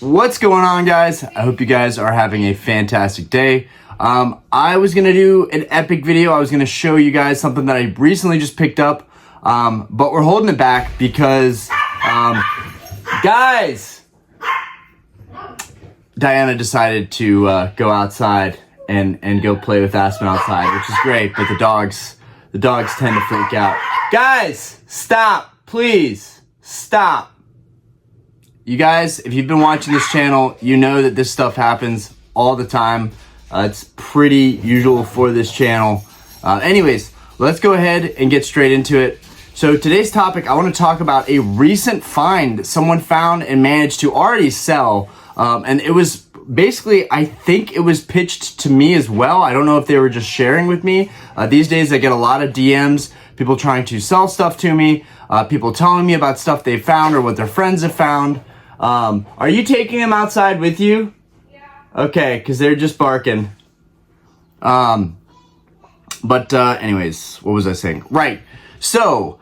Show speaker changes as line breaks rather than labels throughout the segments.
What's going on, guys? I hope you guys are having a fantastic day. I was gonna do an epic video. I was gonna show you guys something that I recently just picked up, but we're holding it back because, guys, Diana decided to go outside and go play with Aspen outside, which is great. But the dogs tend to freak out. Guys, stop, please, stop. You guys, if you've been watching this channel, you know that this stuff happens all the time. It's pretty usual for this channel. Anyways, let's go ahead and get straight into it. So today's topic, I want to talk about a recent find that someone found and managed to already sell. And it was basically, I think it was pitched to me as well. I don't know if they were just sharing with me. These days I get a lot of DMs, people trying to sell stuff to me, people telling me about stuff they found or what their friends have found. Are you taking them outside with you? Yeah. Okay, because they're just barking. Anyways, what was I saying? Right. So,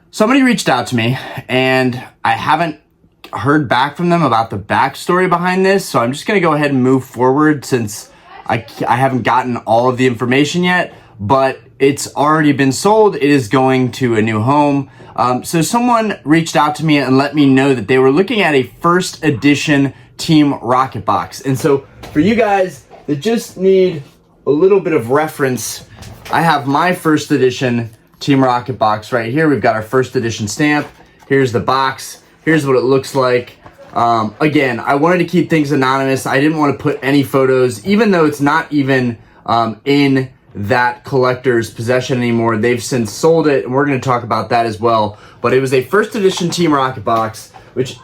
somebody reached out to me, and I haven't heard back from them about the backstory behind this, so I'm just going to go ahead and move forward since I haven't gotten all of the information yet, but it's already been sold. It is going to a new home. So someone reached out to me and let me know that they were looking at a first edition Team Rocket box. And so for you guys that just need a little bit of reference, I have my first edition Team Rocket box right here. We've got our first edition stamp. Here's the box. Here's what it looks like. Again, I wanted to keep things anonymous. I didn't want to put any photos, even though it's not even in that collector's possession anymore. They've since sold it, and we're going to talk about that as well. But it was a first edition Team Rocket box, which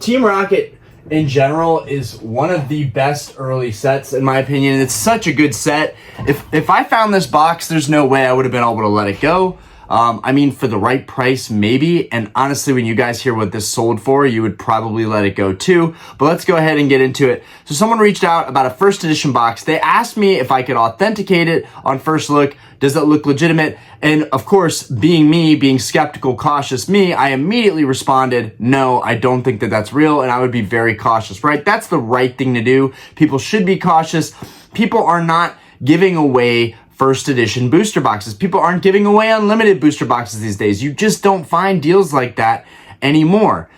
Team Rocket in general is one of the best early sets in my opinion. It's such a good set. If I found this box, there's no way I would have been able to let it go. I mean, for the right price, maybe. And honestly, when you guys hear what this sold for, you would probably let it go too. But let's go ahead and get into it. So someone reached out about a first edition box. They asked me if I could authenticate it on first look. Does it look legitimate? And of course, being me, being skeptical, cautious me, I immediately responded, no, I don't think that that's real. And I would be very cautious, right? That's the right thing to do. People should be cautious. People are not giving away first edition booster boxes. People aren't giving away unlimited booster boxes these days. You just don't find deals like that anymore,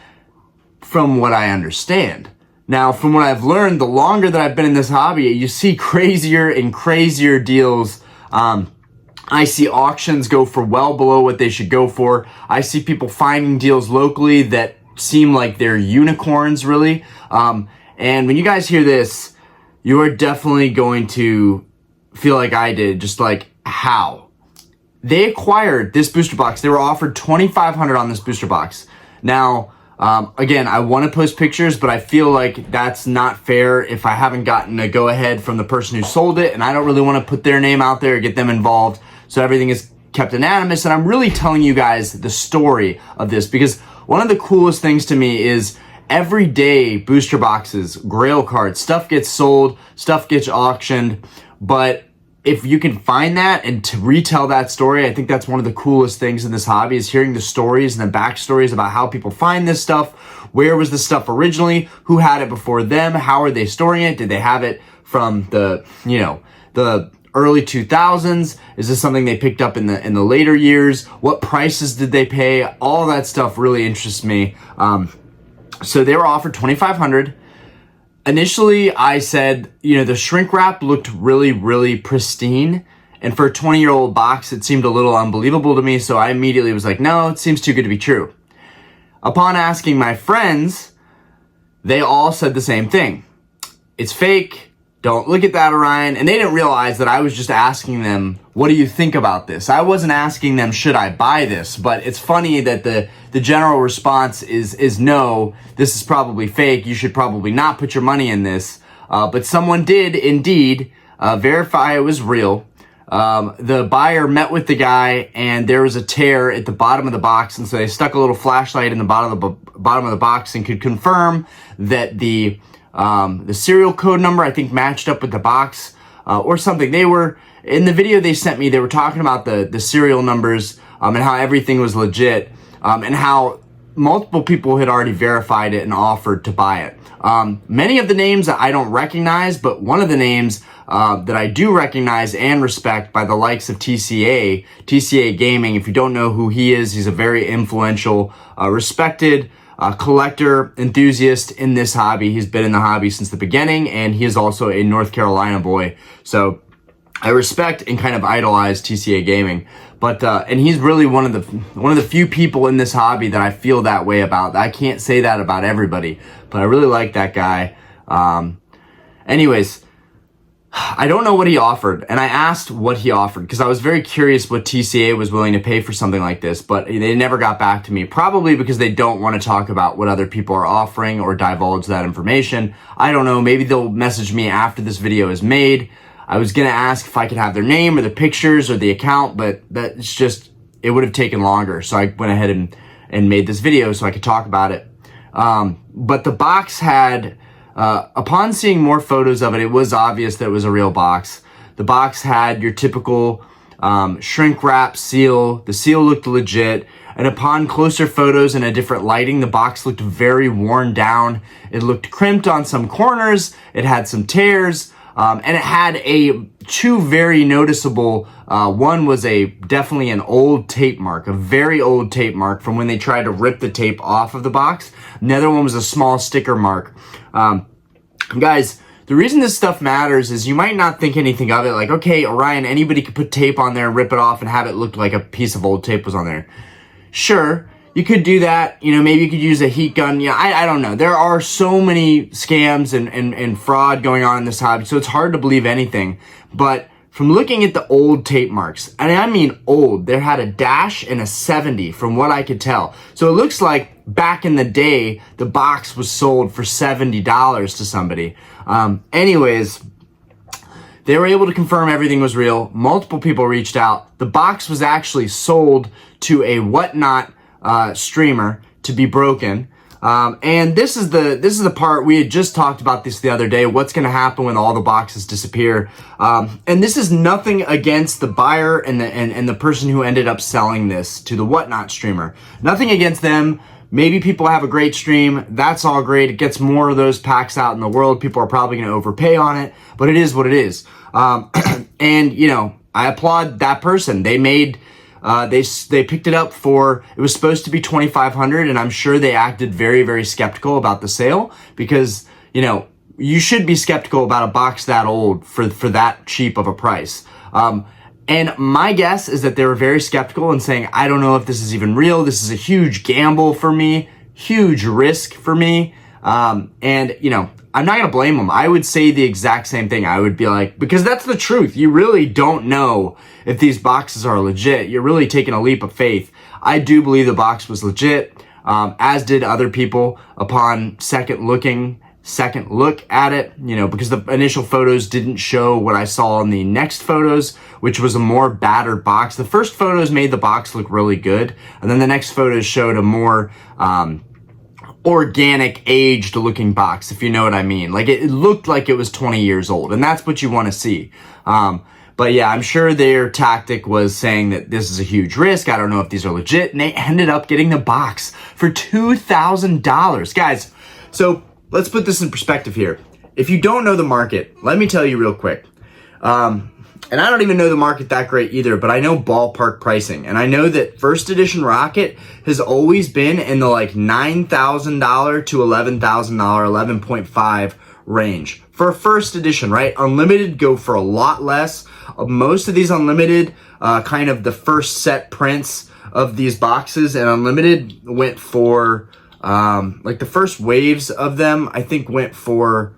from what I understand. Now, from what I've learned, the longer that I've been in this hobby, you see crazier and crazier deals. I see auctions go for well below what they should go for. I see people finding deals locally that seem like they're unicorns, really. And when you guys hear this, you are definitely going to feel like I did, just like how they acquired this booster box. They were offered $2,500 on this booster box. Now, again, I want to post pictures, but I feel like that's not fair if I haven't gotten a go ahead from the person who sold it, and I don't really want to put their name out there or get them involved. So everything is kept anonymous, and I'm really telling you guys the story of this because one of the coolest things to me is every day booster boxes, grail cards, stuff gets sold, stuff gets auctioned. But if you can find that and to retell that story, I think that's one of the coolest things in this hobby is hearing the stories and the backstories about how people find this stuff. Where was this stuff originally? Who had it before them? How are they storing it? Did they have it from the early 2000s? Is this something they picked up in the later years? What prices did they pay? All that stuff really interests me. So they were offered $2,500. Initially, I said, the shrink wrap looked really, really pristine. And for a 20-year-old box, it seemed a little unbelievable to me. So I immediately was like, no, it seems too good to be true. Upon asking my friends, they all said the same thing. It's fake. Don't look at that, Orion. And they didn't realize that I was just asking them, what do you think about this? I wasn't asking them, should I buy this? But it's funny that the general response is no, this is probably fake. You should probably not put your money in this. But someone did indeed verify it was real. The buyer met with the guy and there was a tear at the bottom of the box. And so they stuck a little flashlight in the bottom of the box and could confirm that the serial code number, I think, matched up with the box or something. They were, in the video they sent me, they were talking about the serial numbers and how everything was legit and how multiple people had already verified it and offered to buy it. Many of the names that I don't recognize, but one of the names that I do recognize and respect by the likes of TCA Gaming. If you don't know who he is, he's a very influential, respected collector, enthusiast in this hobby. He's been in the hobby since the beginning, and he is also a North Carolina boy. So I respect and kind of idolize TCA Gaming. But and he's really one of the few people in this hobby that I feel that way about. I can't say that about everybody, but I really like that guy. Anyways, I don't know what he offered, and I asked what he offered because I was very curious what TCA was willing to pay for something like this, but they never got back to me, probably because they don't want to talk about what other people are offering or divulge that information. I don't know, maybe they'll message me after this video is made. I was going to ask if I could have their name or the pictures or the account, but that's just, it would have taken longer, so I went ahead and made this video so I could talk about it. But the box had... upon seeing more photos of it, it was obvious that it was a real box. The box had your typical shrink wrap seal. The seal looked legit. And upon closer photos and a different lighting, the box looked very worn down. It looked crimped on some corners. It had some tears. And it had two very noticeable, one was definitely an old tape mark, a very old tape mark from when they tried to rip the tape off of the box. Another one was a small sticker mark. Guys, the reason this stuff matters is you might not think anything of it. Like, okay, Orion, anybody could put tape on there and rip it off and have it look like a piece of old tape was on there. Sure, you could do that. You know, maybe you could use a heat gun. Yeah, I don't know. There are so many scams and fraud going on in this hobby, so it's hard to believe anything. But from looking at the old tape marks, and I mean old, there had a dash and a 70 from what I could tell. So it looks like back in the day, the box was sold for $70 to somebody. Anyways, they were able to confirm everything was real. Multiple people reached out. The box was actually sold to a Whatnot streamer to be broken. And this is the part we had just talked about this the other day. What's going to happen when all the boxes disappear? And this is nothing against the buyer and the person who ended up selling this to the Whatnot streamer. Nothing against them. Maybe people have a great stream. That's all great. It gets more of those packs out in the world. People are probably going to overpay on it, but it is what it is. And you know, I applaud that person. They made. They picked it up for, it was supposed to be $2,500, and I'm sure they acted very, very skeptical about the sale because, you know, you should be skeptical about a box that old for that cheap of a price. And my guess is that they were very skeptical and saying, I don't know if this is even real. This is a huge gamble for me, huge risk for me. And, you know, I'm not going to blame them. I would say the exact same thing. I would be like, because that's the truth. You really don't know if these boxes are legit. You're really taking a leap of faith. I do believe the box was legit, as did other people upon second look at it, you know, because the initial photos didn't show what I saw in the next photos, which was a more battered box. The first photos made the box look really good, and then the next photos showed a more, organic aged looking box, if you know what I mean. Like it looked like it was 20 years old, and that's what you want to see. But yeah, I'm sure their tactic was saying that this is a huge risk. I don't know if these are legit, and they ended up getting the box for $2,000. Guys, so let's put this in perspective here. If you don't know the market, let me tell you real quick. And I don't even know the market that great either, but I know ballpark pricing. And I know that first edition Rocket has always been in the like $9,000 to $11,000, 11.5 range. For a first edition, right? Unlimited go for a lot less. Most of these Unlimited, kind of the first set prints of these boxes, and Unlimited went for, like the first waves of them, I think went for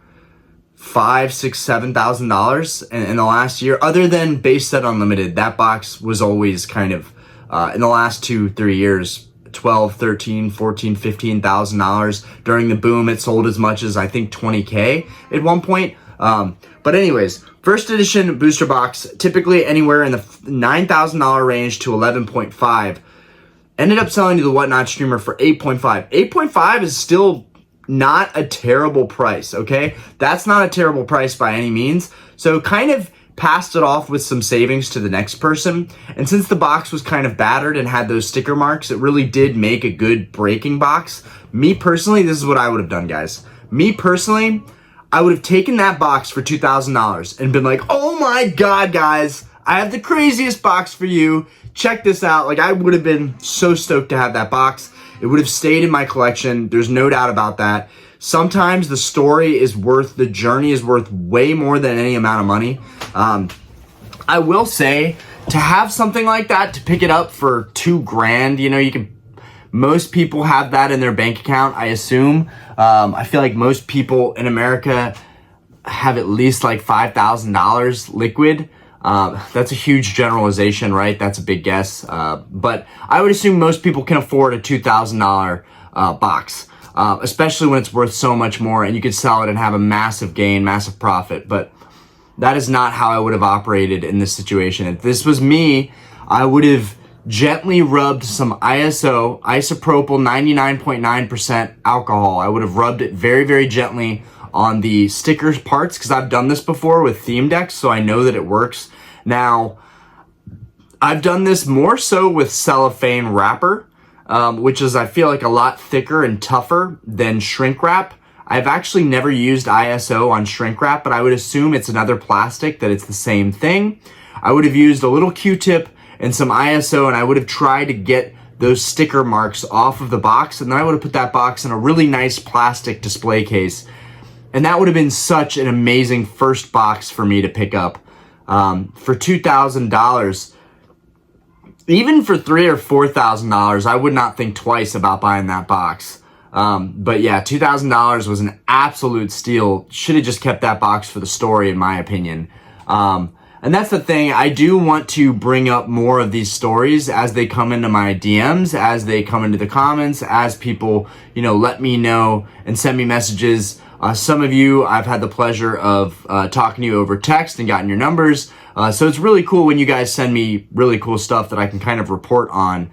$5,000, $6,000, $7,000 in the last year. Other than base set Unlimited, that box was always kind of, in the last 2-3 years, $12,000, $13,000, $14,000, $15,000. During the boom, it sold as much as I think $20K at one point. But anyways, first edition booster box, typically anywhere in the $9,000 range to 11.5. Ended up selling to the Whatnot streamer for 8.5. 8.5 is still not a terrible price, okay? That's not a terrible price by any means. So kind of passed it off with some savings to the next person. And since the box was kind of battered and had those sticker marks, it really did make a good breaking box. Me personally, this is what I would have done, guys. Me personally, I would have taken that box for $2,000 and been like, oh my God, guys, I have the craziest box for you. Check this out. Like, I would have been so stoked to have that box. It would have stayed in my collection. There's no doubt about that. Sometimes the story is worth, the journey is worth way more than any amount of money. I will say, to have something like that, to pick it up for $2,000, you know, most people have that in their bank account, I assume. I feel like most people in America have at least like $5,000 liquid. That's a huge generalization, right? That's a big guess. But I would assume most people can afford a $2,000 box, especially when it's worth so much more and you could sell it and have a massive gain, massive profit. But that is not how I would have operated in this situation. If this was me, I would have gently rubbed some isopropyl 99.9% alcohol. I would have rubbed it very, very gently on the stickers parts, because I've done this before with theme decks, so I know that it works. Now, I've done this more so with cellophane wrapper, which is, I feel like, a lot thicker and tougher than shrink wrap. I've actually never used ISO on shrink wrap, but I would assume it's another plastic, that it's the same thing. I would have used a little Q-tip and some ISO, and I would have tried to get those sticker marks off of the box, and then I would have put that box in a really nice plastic display case. And that would have been such an amazing first box for me to pick up. For $2,000, even for $3,000 or $4,000, I would not think twice about buying that box. But yeah, $2,000 was an absolute steal. Should have just kept that box for the story, in my opinion. And that's the thing. I do want to bring up more of these stories as they come into my DMs, as they come into the comments, as people, you know, let me know and send me messages. Some of you, I've had the pleasure of talking to you over text and gotten your numbers. So it's really cool when you guys send me really cool stuff that I can kind of report on.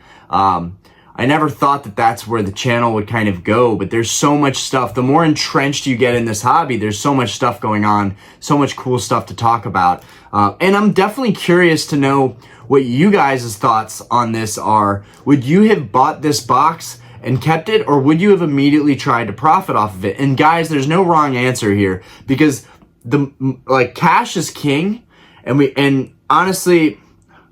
I never thought that that's where the channel would kind of go, but there's so much stuff. The more entrenched you get in this hobby, there's so much stuff going on, so much cool stuff to talk about. And I'm definitely curious to know what you guys' thoughts on this are. Would you have bought this box and kept it, or would you have immediately tried to profit off of it? And guys, there's no wrong answer here, because cash is king, and honestly,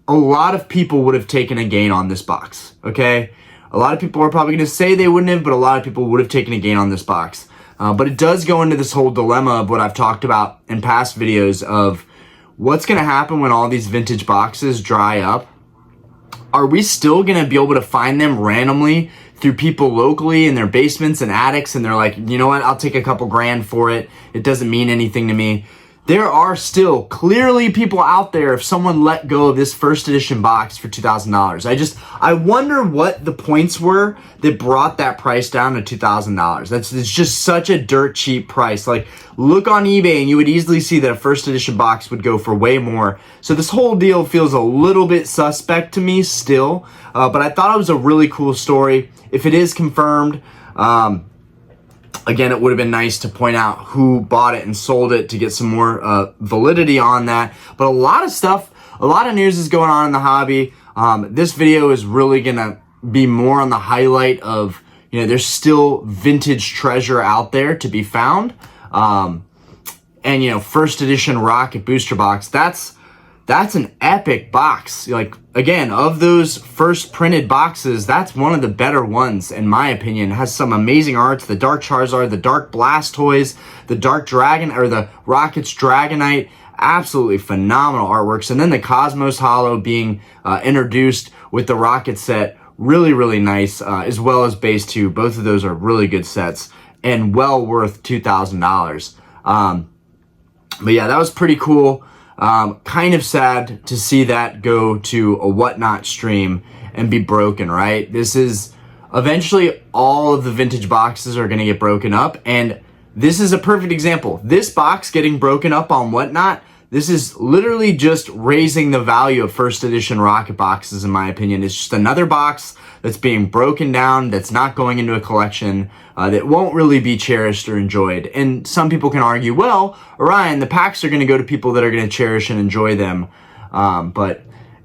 a lot of people would have taken a gain on this box, okay? A lot of people are probably going to say they wouldn't have, but a lot of people would have taken a gain on this box. But it does go into this whole dilemma of what I've talked about in past videos of what's going to happen when all these vintage boxes dry up. Are we still going to be able to find them randomly through people locally in their basements and attics, and they're like, you know what, I'll take a couple grand for it. It doesn't mean anything to me. There are still clearly people out there, if someone let go of this first edition box for $2,000. I wonder what the points were that brought that price down to $2,000. It's just such a dirt cheap price. Like, look on eBay and you would easily see that a first edition box would go for way more. So this whole deal feels a little bit suspect to me still, but I thought it was a really cool story. If it is confirmed, again, it would have been nice to point out who bought it and sold it to get some more validity on that. But a lot of stuff, a lot of news is going on in the hobby. This video is really going to be more on the highlight of, you know, there's still vintage treasure out there to be found. And, you know, first edition Rocket Booster Box, that's an epic box. Like, again, of those first printed boxes, that's one of the better ones, in my opinion. It has some amazing arts. The Dark Charizard, the Dark Blastoise, the Dark Dragon, or the Rocket's Dragonite. Absolutely phenomenal artworks. And then the Cosmos Holo being introduced with the Rocket set. Really, really nice, as well as Base 2. Both of those are really good sets and well worth $2,000. But yeah, that was pretty cool. Kind of sad to see that go to a Whatnot stream and be broken, right? This is eventually all of the vintage boxes are going to get broken up, and this is a perfect example. This box getting broken up on Whatnot, This is literally just raising the value of first edition rocket boxes, in my opinion. It's just another box that's being broken down, that's not going into a collection, that won't really be cherished or enjoyed. And some people can argue, well, Orion, the packs are going to go to people that are going to cherish and enjoy them. But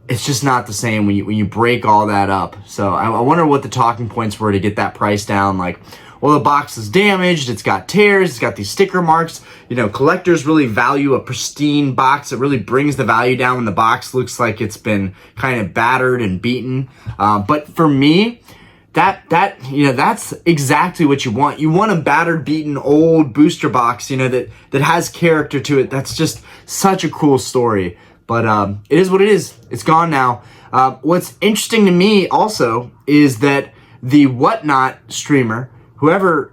it's just not the same when you break all that up. So I wonder what the talking points were to get that price down. Like, well, the box is damaged, it's got tears, it's got these sticker marks. You know, collectors really value a pristine box. It really brings the value down when the box looks like it's been kind of battered and beaten. But for me, that's exactly what you want. You want a battered, beaten, old booster box, that has character to it. That's just such a cool story. But it is what it is. It's gone now. What's interesting to me also is that the Whatnot streamer, whoever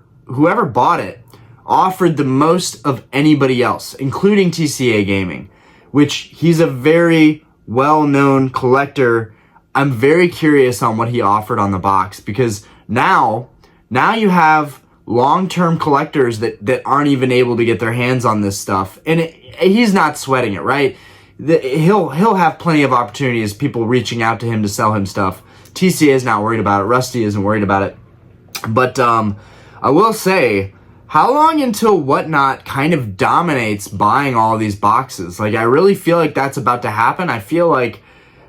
bought it, offered the most of anybody else, including TCA Gaming, which he's a very well-known collector. I'm very curious on what he offered on the box, because now you have long-term collectors that aren't even able to get their hands on this stuff, and he's not sweating it, right? He'll have plenty of opportunities, people reaching out to him to sell him stuff. TCA is not worried about it. Rusty isn't worried about it. But I will say, how long until Whatnot kind of dominates buying all these boxes? Like, I really feel like that's about to happen. I feel like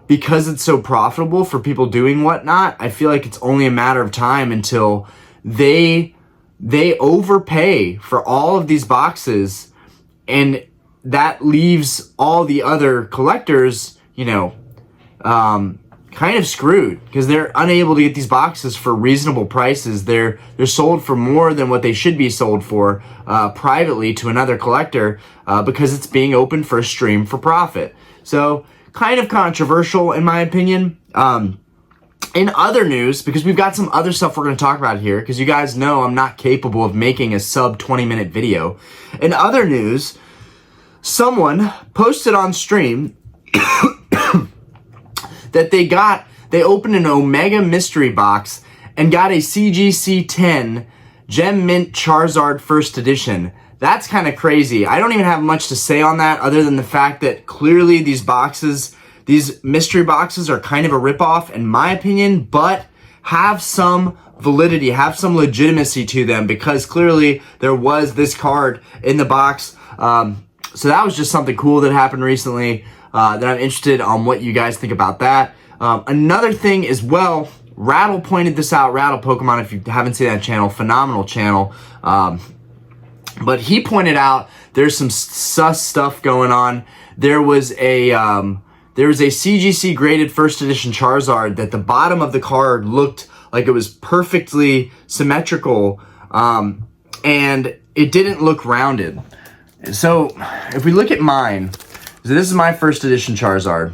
because it's so profitable for people doing Whatnot, I feel like it's only a matter of time until they overpay for all of these boxes, and that leaves all the other collectors, kind of screwed, because they're unable to get these boxes for reasonable prices. They're sold for more than what they should be sold for privately to another collector, because it's being opened for a stream for profit. So kind of controversial in my opinion. In other news, because we've got some other stuff we're going to talk about here, because you guys know I'm not capable of making a sub 20-minute video. In other news, someone posted on stream that they opened an Omega mystery box and got a CGC 10 Gem Mint Charizard First Edition. That's kind of crazy. I don't even have much to say on that, other than the fact that clearly these mystery boxes are kind of a ripoff, in my opinion, but have some validity, have some legitimacy to them, because clearly there was this card in the box. So that was just something cool that happened recently, that I'm interested on what you guys think about that. Another thing as well, Rattle pointed this out. Rattle Pokemon, if you haven't seen that channel, phenomenal channel. But he pointed out there's some sus stuff going on. There was a CGC graded first edition Charizard that the bottom of the card looked like it was perfectly symmetrical, and it didn't look rounded. So if we look at mine, so this is my first edition Charizard.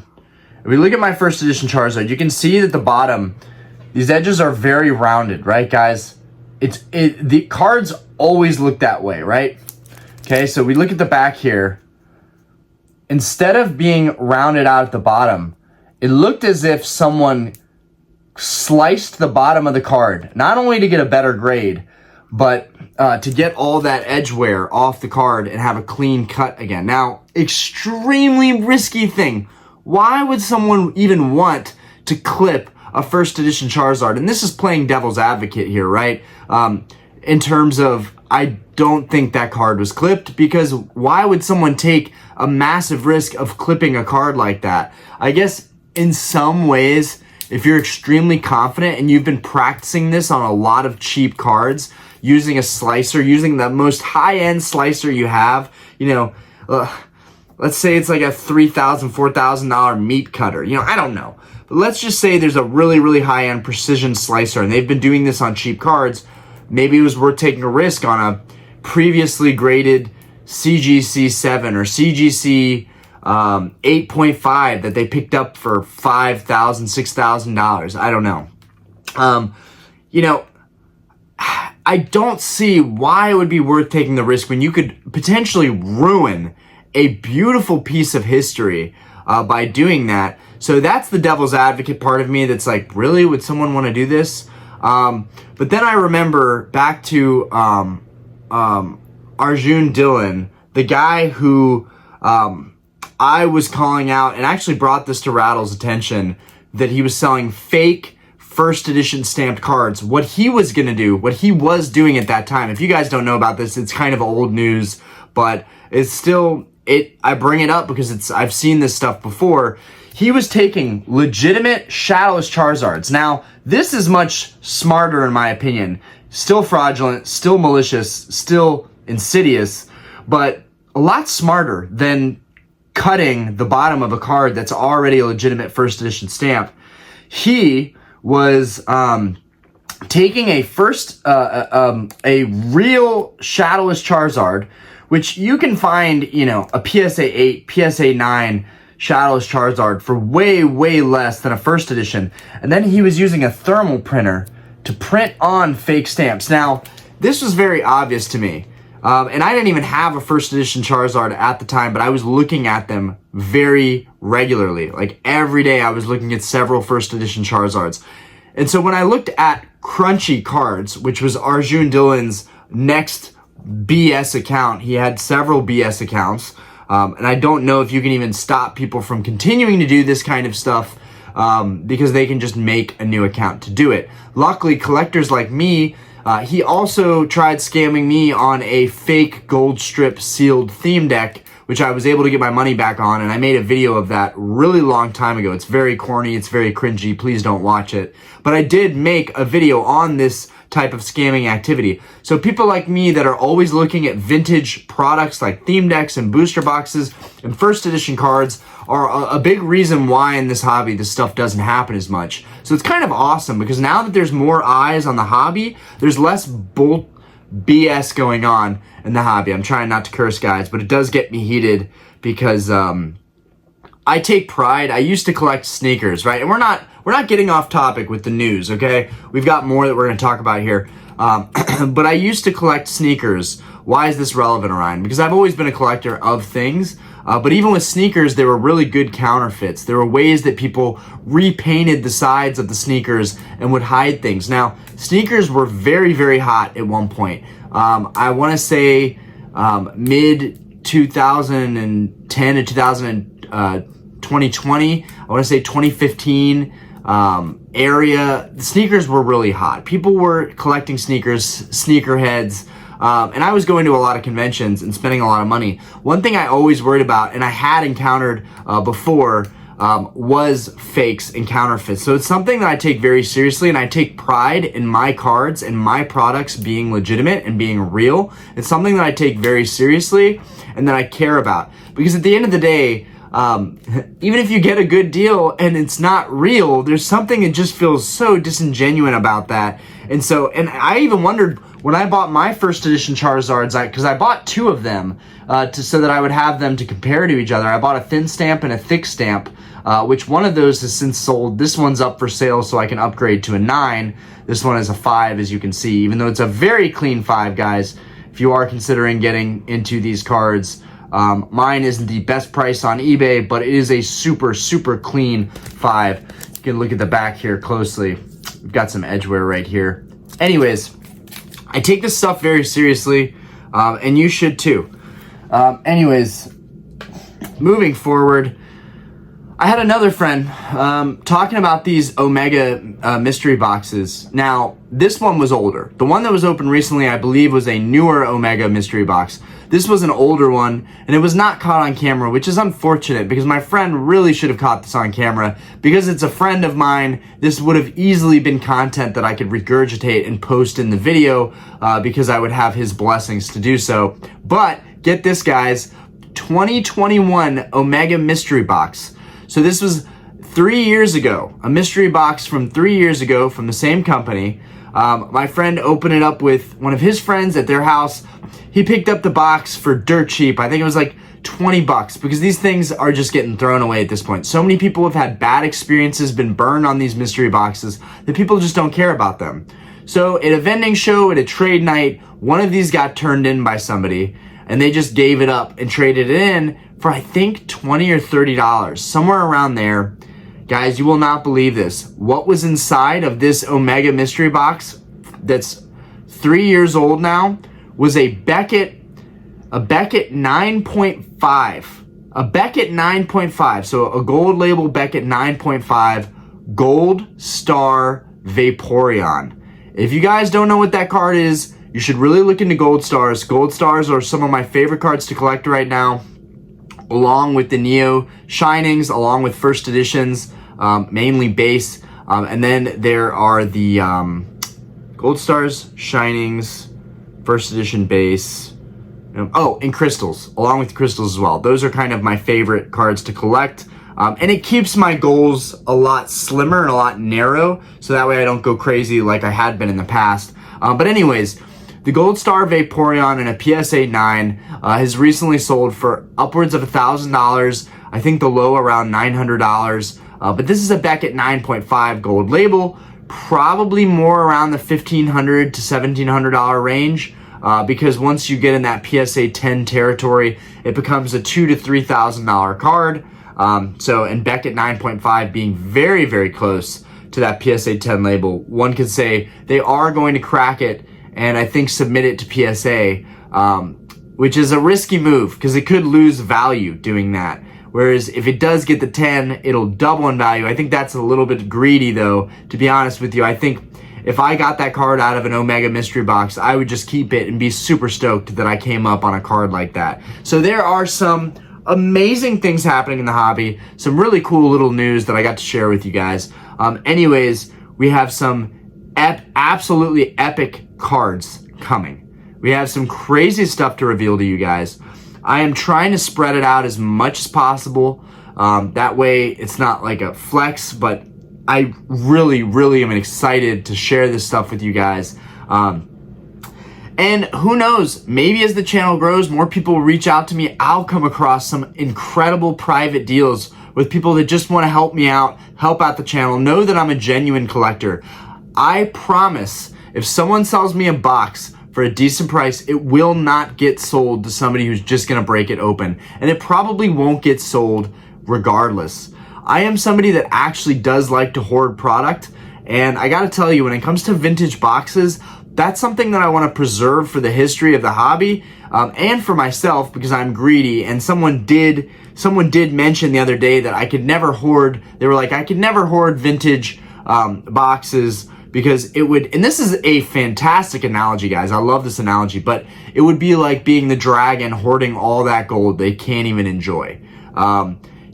If we look at my first edition Charizard, you can see that the bottom, these edges are very rounded, right, guys? The cards always look that way, right? Okay, so we look at the back here. Instead of being rounded out at the bottom, it looked as if someone sliced the bottom of the card, not only to get a better grade, but to get all that edge wear off the card and have a clean cut again. Now, extremely risky thing. Why would someone even want to clip a first edition Charizard? And this is playing devil's advocate here, right? In terms of, I don't think that card was clipped, because why would someone take a massive risk of clipping a card like that? I guess in some ways, if you're extremely confident and you've been practicing this on a lot of cheap cards, using a slicer, using the most high-end slicer you have, let's say it's like a $3,000, $4,000 meat cutter. I don't know. But let's just say there's a really, really high-end precision slicer, and they've been doing this on cheap cards. Maybe it was worth taking a risk on a previously graded CGC 7 or CGC 8.5 that they picked up for $5,000, $6,000. I don't know. I don't see why it would be worth taking the risk when you could potentially ruin a beautiful piece of history by doing that. So that's the devil's advocate part of me that's like, really, would someone want to do this? But then I remember back to Arjun Dillon, the guy who I was calling out and actually brought this to Rattle's attention that he was selling fake first edition stamped cards. What he was going to do, what he was doing at that time, if you guys don't know about this, it's kind of old news, but it's still, I bring it up because I've seen this stuff before. He was taking legitimate Shadowless Charizards. Now, this is much smarter in my opinion. Still fraudulent, still malicious, still insidious, but a lot smarter than cutting the bottom of a card that's already a legitimate first edition stamp. He was taking a real Shadowless Charizard, which you can find, a PSA 8, PSA 9 Shadowless Charizard for way, way less than a first edition. And then he was using a thermal printer to print on fake stamps. Now, this was very obvious to me. And I didn't even have a first edition Charizard at the time, but I was looking at them very regularly. Like every day I was looking at several first edition Charizards. And so when I looked at Crunchy Cards, which was Arjun Dillon's next BS account, he had several BS accounts. And I don't know if you can even stop people from continuing to do this kind of stuff because they can just make a new account to do it. Luckily, collectors like me, he also tried scamming me on a fake gold strip sealed theme deck, which I was able to get my money back on, and I made a video of that really long time ago. It's very corny, it's very cringy, please don't watch it. But I did make a video on this type of scamming activity. So people like me that are always looking at vintage products like theme decks and booster boxes and first edition cards are a big reason why in this hobby this stuff doesn't happen as much. So it's kind of awesome because now that there's more eyes on the hobby, there's less BS going on in the hobby. I'm trying not to curse, guys, but it does get me heated because I take pride. I used to collect sneakers, right? And we're not getting off topic with the news, okay? We've got more that we're going to talk about here. But I used to collect sneakers. Why is this relevant, Orion? Because I've always been a collector of things. But even with sneakers, there were really good counterfeits. There were ways that people repainted the sides of the sneakers and would hide things. Now, sneakers were very, very hot at one point. I want to say mid 2010 to 2020. I want to say 2015 area. The sneakers were really hot. People were collecting sneakers, sneakerheads. And I was going to a lot of conventions and spending a lot of money. One thing I always worried about, and I had encountered before, was fakes and counterfeits. So it's something that I take very seriously, and I take pride in my cards and my products being legitimate and being real. It's something that I take very seriously and that I care about. Because at the end of the day, even if you get a good deal and it's not real, there's something that just feels so disingenuous about that. And I even wondered when I bought my first edition Charizards, because I bought two of them so that I would have them to compare to each other. I bought a thin stamp and a thick stamp, which one of those has since sold. This one's up for sale so I can upgrade to a 9. This one is a 5, as you can see, even though it's a very clean 5, guys. If you are considering getting into these cards, mine isn't the best price on eBay, but it is a super, super clean 5. You can look at the back here closely. We've got some edgeware right here. Anyways, I take this stuff very seriously, and you should too. Anyways, moving forward, I had another friend talking about these Omega mystery boxes. Now, this one was older. The one that was opened recently, I believe, was a newer Omega mystery box. This was an older one, and it was not caught on camera, which is unfortunate because my friend really should have caught this on camera. Because it's a friend of mine, this would have easily been content that I could regurgitate and post in the video because I would have his blessings to do so. But get this, guys, 2021 Omega mystery box. So this was 3 years ago, a mystery box from 3 years ago from the same company. My friend opened it up with one of his friends at their house. He picked up the box for dirt cheap. I think it was like 20 bucks because these things are just getting thrown away at this point. So many people have had bad experiences, been burned on these mystery boxes that people just don't care about them. So at a vending show, at a trade night, one of these got turned in by somebody and they just gave it up and traded it in for, I think, $20 or $30, somewhere around there. Guys, you will not believe this. What was inside of this Omega mystery box that's 3 years old now was a Beckett 9.5 a Beckett 9.5. So a gold label Beckett 9.5 Gold Star Vaporeon. If you guys don't know what that card is, you should really look into Gold Stars. Gold Stars are some of my favorite cards to collect right now, along with the Neo Shinings, along with first editions, mainly base. And then there are the Gold Stars, Shinings, first edition base. And crystals, along with crystals as well. Those are kind of my favorite cards to collect. And it keeps my goals a lot slimmer and a lot narrow, so that way I don't go crazy like I had been in the past. But anyways, the Gold Star Vaporeon in a PSA 9 has recently sold for upwards of $1,000. I think the low around $900. But this is a Beckett 9.5 gold label, probably more around the $1,500 to $1,700 range. Because once you get in that PSA 10 territory, it becomes a $2,000 to $3,000 card. And Beckett 9.5 being very, very close to that PSA 10 label, one could say they are going to crack it and I think submit it to PSA, which is a risky move because it could lose value doing that. Whereas if it does get the 10, it'll double in value. I think that's a little bit greedy though, to be honest with you. I think if I got that card out of an Omega mystery box, I would just keep it and be super stoked that I came up on a card like that. So there are some amazing things happening in the hobby, some really cool little news that I got to share with you guys. Anyways, we have some absolutely epic cards coming. We have some crazy stuff to reveal to you guys. I am trying to spread it out as much as possible. That way it's not like a flex, but I really, really am excited to share this stuff with you guys. And who knows, maybe as the channel grows, more people will reach out to me. I'll come across some incredible private deals with people that just want to help me out, help out the channel, know that I'm a genuine collector. I promise, if someone sells me a box for a decent price, it will not get sold to somebody who's just going to break it open. And it probably won't get sold regardless. I am somebody that actually does like to hoard product. And I got to tell you, when it comes to vintage boxes, that's something that I want to preserve for the history of the hobby, and for myself because I'm greedy. And someone did mention the other day that I could never hoard. They were like, I could never hoard vintage boxes because it would, and this is a fantastic analogy, guys. I love this analogy, but it would be like being the dragon hoarding all that gold they can't even enjoy.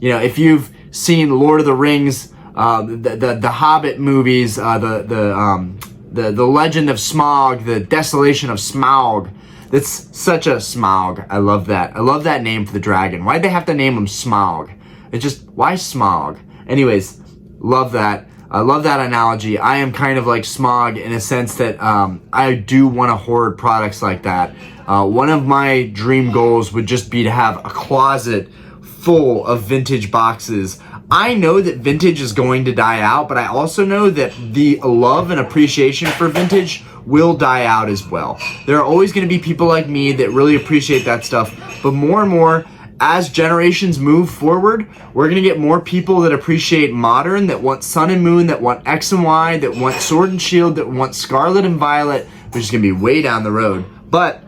If you've seen Lord of the Rings, the Hobbit movies, the Legend of Smaug, the Desolation of Smaug. That's such a Smaug. I love that. I love that name for the dragon. Why'd they have to name him Smaug? It's just, why Smaug? Anyways, love that. I love that analogy. I am kind of like Smaug in a sense that I do want to hoard products like that. One of my dream goals would just be to have a closet full of vintage boxes. I know that vintage is going to die out, but I also know that the love and appreciation for vintage will die out as well. There are always going to be people like me that really appreciate that stuff, but more and more, as generations move forward, we're going to get more people that appreciate modern, that want Sun and Moon, that want X and Y, that want Sword and Shield, that want Scarlet and Violet, which is going to be way down the road. But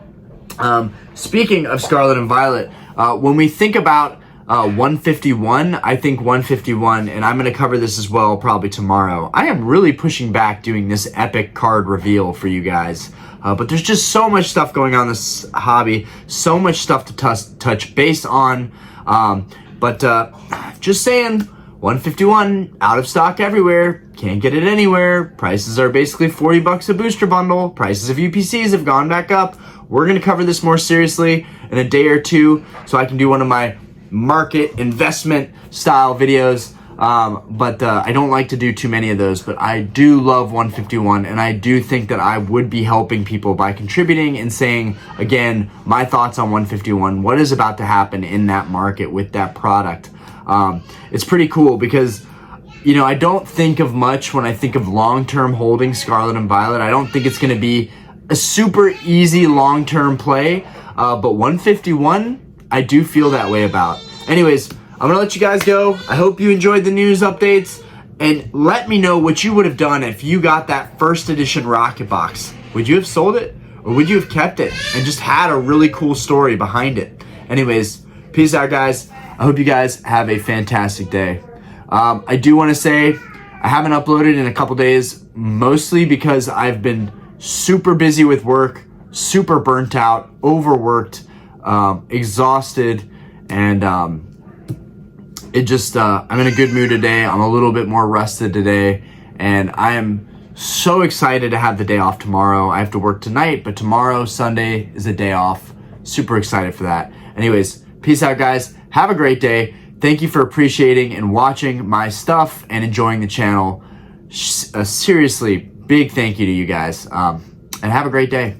speaking of Scarlet and Violet, when we think about 151, I think 151, and I'm going to cover this as well probably tomorrow. I am really pushing back doing this epic card reveal for you guys. But there's just so much stuff going on in this hobby, so much stuff to touch base on. Just saying, 151 out of stock everywhere. Can't get it anywhere. Prices are basically $40 a booster bundle. Prices of UPCs have gone back up. We're going to cover this more seriously in a day or two so I can do one of my market investment style videos. I don't like to do too many of those, but I do love 151, and I do think that I would be helping people by contributing and saying, again, my thoughts on 151, what is about to happen in that market with that product. It's pretty cool because, I don't think of much when I think of long-term holding Scarlet and Violet. I don't think it's going to be a super easy long-term play, but 151, I do feel that way about. Anyways, I'm going to let you guys go. I hope you enjoyed the news updates. And let me know what you would have done if you got that first edition Rocket Box. Would you have sold it? Or would you have kept it and just had a really cool story behind it? Anyways, peace out, guys. I hope you guys have a fantastic day. I do want to say I haven't uploaded in a couple days, mostly because I've been super busy with work, super burnt out, overworked, exhausted, and I'm in a good mood today. I'm a little bit more rested today, and I am so excited to have the day off tomorrow. I have to work tonight, but tomorrow, Sunday, is a day off. Super excited for that. Anyways, peace out, guys. Have a great day. Thank you for appreciating and watching my stuff and enjoying the channel. A seriously big thank you to you guys, and have a great day.